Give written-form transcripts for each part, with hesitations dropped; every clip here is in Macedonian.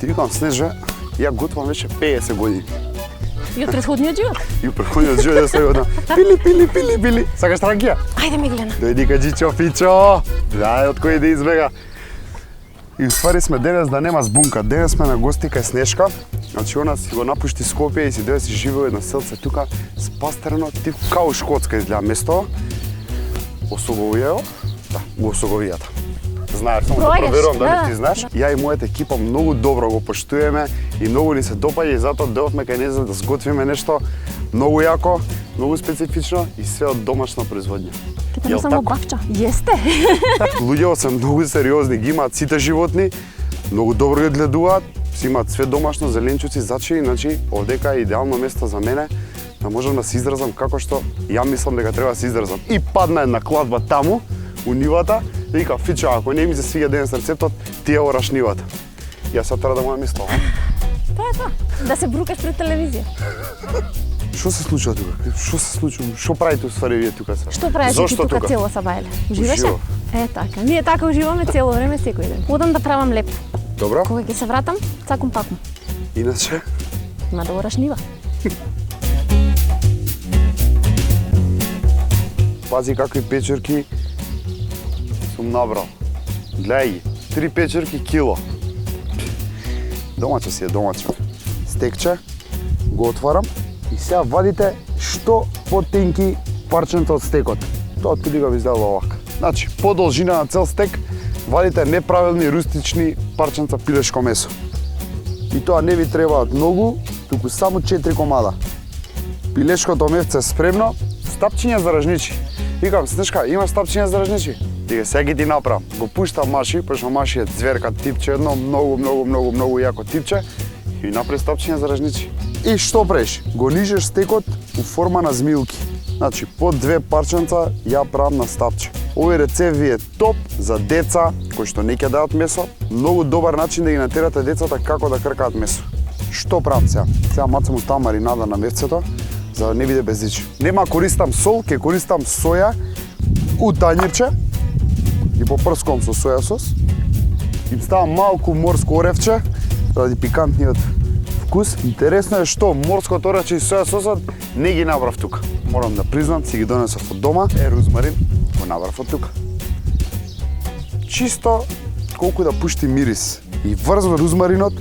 викам Снежа, ја готвам веќе 50 години. И од претходниот живот? И од претходниот живот се одам. Пили. Сакаш ракија? Ајде Меглена. Дојди каџичо, Фичо. Да, од кој да избега. И уствари сме денес да нема збунка. Денес сме на гости кај Снежка. Значи она си го напушти Скопје и си дојде си живее една селце тука, спастерено, тип као Шкотска изгледа место. Осоговијао. Да, го осоговијата. Знаеш, само да проверувам дали ти знаеш. Ја и мојата екипа многу добро го поштуеме и многу ни се допаѓа и затоа дојдовме кај неа да сготвиме нешто многу јако, многу специфично и све од домашна производња. Ти не само бавча. Јесте. Луѓето се многу сериозни, ги имаат сите животни, многу добро ги гледуваат, си имаат све домашно, зеленчуци, зачини, значи овдека е идеално место за мене да можам да се изразам како што ја мислам дека треба да се изразам. И падна една кладба таму, у нивата, и вика, Фичо, ако не ми се свиѓа денес рецептот, ти ја ораш нивата. Јас сега треба да моја мисла. Тоа е тоа. Да се брукаш пред телевизија. Што се случува тука? Што се случува? Што правите уствари вие тука сега? Што правите ти тука цело сабајле? Уживаше? Е, така. Ние така уживаме цело време, секој ден. Одам да правам леп. Добро. Кога ќе се вратам, цакум пакум. Иначе? Има да ораш нива. Пази какви печурки сум набрал. Гледај ги. 3 печурки кило. Домаче си е домаче. Стекче, го отварам и сега вадите што потенки парченца од стекот. Тоа тулига ви изгледа овака. Значи, по должина на цел стек вадите неправилни рустични парченца пилешко месо. И тоа не ви требаат многу, туку само 4 комада. Пилешкото мефце е спремно, стапчиња за ржничи. Викам, Снежка, имаш стапчиња за ржничи? Дига, сега ги ти направам. Го пуштам Маши, пошто Маши е зверка типче, едно многу јако типче и ми направи стапчиња за ржничи. И што правиш? Го нижеш стекот у форма на змилки. Значи, по 2 парченца ја правам на стапче. Овој рецепт ви е топ за деца кои што не ќе дадат месо. Многу добар начин да ги натерате децата како да кркаат месо. Што правам сега? Сега мацам у таа маринада на мефцето, за да не биде бездичи. Нема користам сол, ќе користам соја у тањирче и попрскувам со соја сос. Им ставам малку морско оревче, заради пикантниот вкус. Интересно е што морското оревче и соја сосот не ги набрав тука. Морам да признам, си ги донесов од дома. Розмарин го набрав од тука. Чисто колку да пушти мирис. И врз розмаринот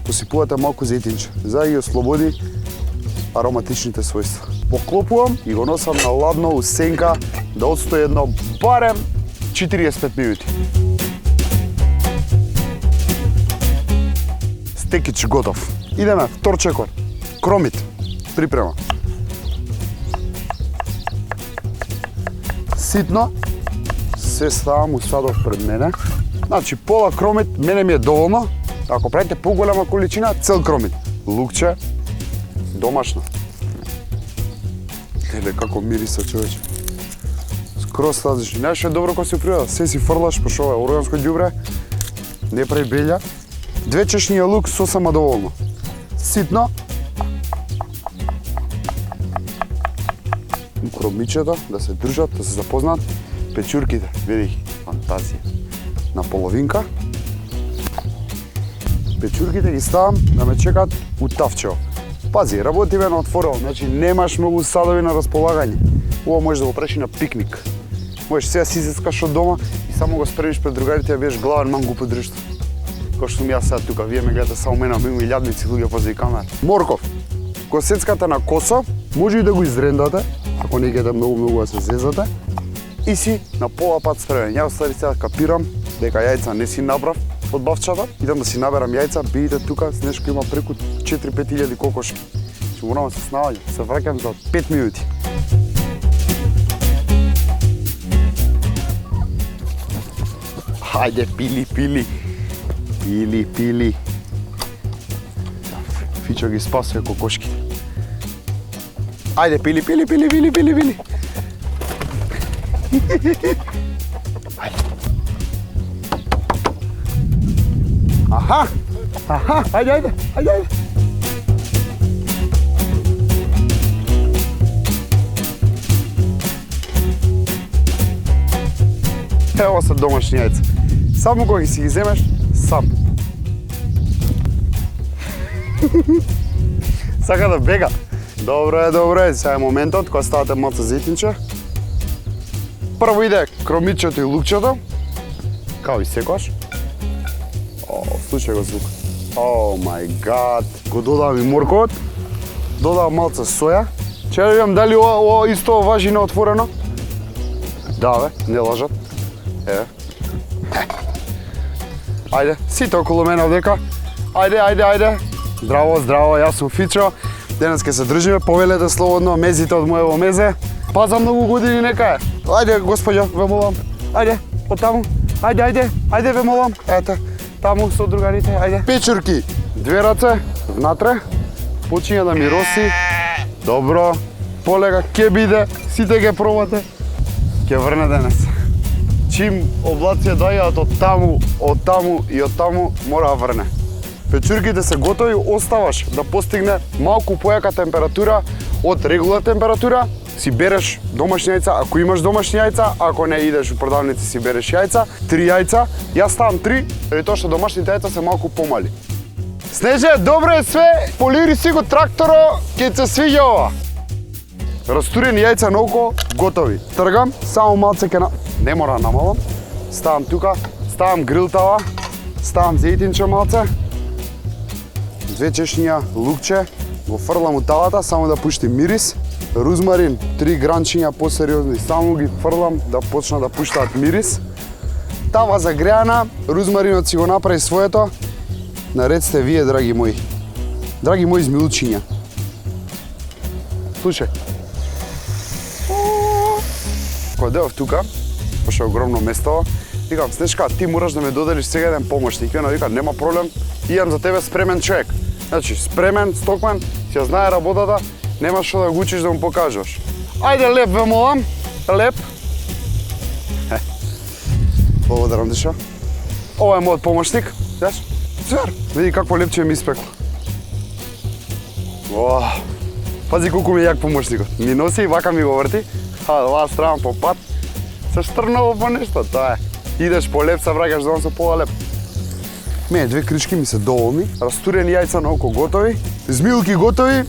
посипувате малку зејтинче, за да ги ослободи ароматичните својства. Поклопувам и го носам на ладно у сенка да отстои едно барем 45 минути. Стекич готов. Идеме, втор чекор. Кромит. Припрема. Ситно. Се ставам у садов пред мене. Значи, пола кромит мене ми е доволно. Ако правите поголема количина, цел кромит. Лукче, домашно. Еле како мириса, човече. Скроз различни. Знаеш е добро кога си природа, се си фрлаш, пошто ова е органско ѓубре, не прави белја. 2 чешњи лук сосема доволно. Ситно. Кромичето да се држат, да се запознаат. Печурките, види ги, фантазија. На половинка. Печурките ги ставам да ме чекат у тавчево. Пази, работиме на отворено, значи немаш многу садови на располагање. Ова можеш да го правиш и на пикник. Можеш сега си изискаш од дома и само го спремиш пред другарите да бидеш главен мангу по држто. Кој што сум јас сега тука, вие ме гледате само мене, има илјадници луѓе позади камера. Морков. Го сецкате на косо, може и да го изрендате, ако не гете многу да се зезате. И си на пола пат спремен. Јас стари сега капирам дека јајца не си набрав од бавчата, идам да си наберам јајца, бидите тука, Снежко има преку 4-5 илјади кокошки. Ќе морам да се снаоѓам, се враќам за 5 минути. Хајде, пили. Пили. Фичо ги спасува кокошките. Ајде, пили. Ајде. Аха, ајде. Ево се домашни јајца. Само кога си ги земеш, сам. Сака да бега. Добро е, сега е моментот кога ставате малце зејтинче. Прво иде кромичето и лукчето, као и секојаш. Слушај го звук. О мај гад. Го додавам и морковот, додавам малце соја. Че да видам дали ова исто важи на отворено. Да бе, не лажат. Еве. Ајде, сите околу мене овдека. Ајде. Здраво, јас сум Фичо. Денес ке се држиме, повелете слободно, мезите од моево мезе. Па за многу години нека е. Ајде, господјо, ве молам. Ајде, од таму. Ајде, ве молам. Ете, таму со другарите, ајде. Печурки, две раце, внатре. Почиња да ми роси. Добро. Полека, ке биде, сите ке пробате. Ке врне денес. Чим облација доаѓаат од таму, мора да врне. Печурките се готови, оставаш да постигне малку појака температура од регулна температура. Си береш домашни јајца, ако имаш домашни јајца, ако не идеш у продавници си береш јајца, 3 јајца. Јас ставам 3, заради тоа што домашните јајца се малку помали. Снеже, добро е све, полири си го тракторо, ќе се свиѓа ова. Растурени јајца на око, готови. Тргам, само малце не мора намалам. Ставам тука, ставам грилтава, ставам зејтинче малце. 2 чешња лукче, го фрлам у тавата, само да пушти мирис. Рузмарин, 3 гранчиња посериозни, само ги фрлам да почна да пуштаат мирис. Тава загреана, рузмаринот си го направи своето. Наред сте вие, драги мои змилчиња. Слушај. Кога дојав тука, пошто е огромно место, викам, Снешка, ти мораш да ме доделиш сега еден помошник. Вика, нема проблем, имам за тебе спремен човек. Значи, спремен, стокмен, си ја знае работата, нема што да го учиш да му покажеш. Ајде, леп ве молам, леп. Благодарам, Деша. Ова е мојот помошник, знаеш? Звер, види какво лепче ми испекла. Пази колку ми е јак помошникот. Ми носи и вака ми го врти, оваа страна по пат, се штрнало по нешто, тоа е. Идеш по леп, се враќаш дом со пола леп. Мене 2 крички ми се доволни, растурени јајца на око готови, змилки готови.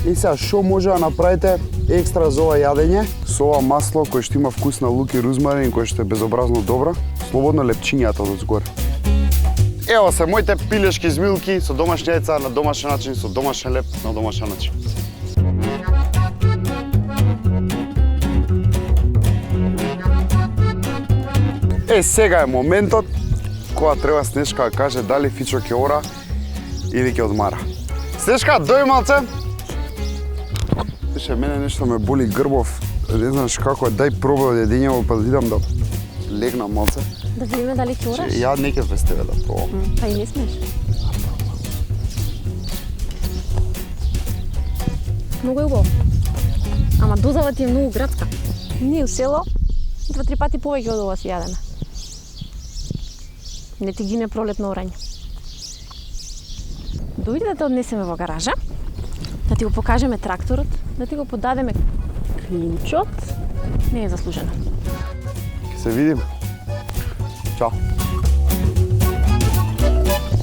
И сега шо може да направите екстра за ова јадење, со ова масло кое што има вкус на лук и рузмарин, кое што е безобразно добро, слободно лепчињата од згоре. Ево се моите пилешки змилки со домашни јајца на домашен начин, со домашен леп на домашен начин. Сега е моментот кога треба Снешка да каже дали Фичо ќе ора или ќе одмара. Снешка, дој малце. Слушај, мене нешто ме боли грбов. Не знаеш како е, дај пробај од јадењево па да идам да легнам малце. Да видиме дали ќе ораш? Ја не ќе без тебе да пробам. Па и не смеш. Многу е убаво. Ама дозава ти е многу градска. Ние у село 2-3 пати повеќе од ова си јадеме. Не ти гине пролетно орање. Дојди да те однесеме во гаража, да ти го покажеме тракторот, да ти го подадеме клинчот. Не е заслужено. Ќе се видиме. Чао.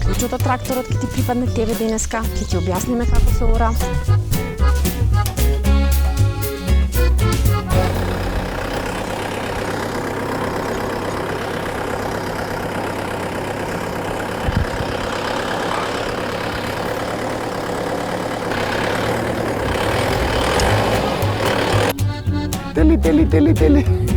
Клинчот од тракторот ќе ти припадне тебе денеска, ќе ти објасниме како се ора. Тели.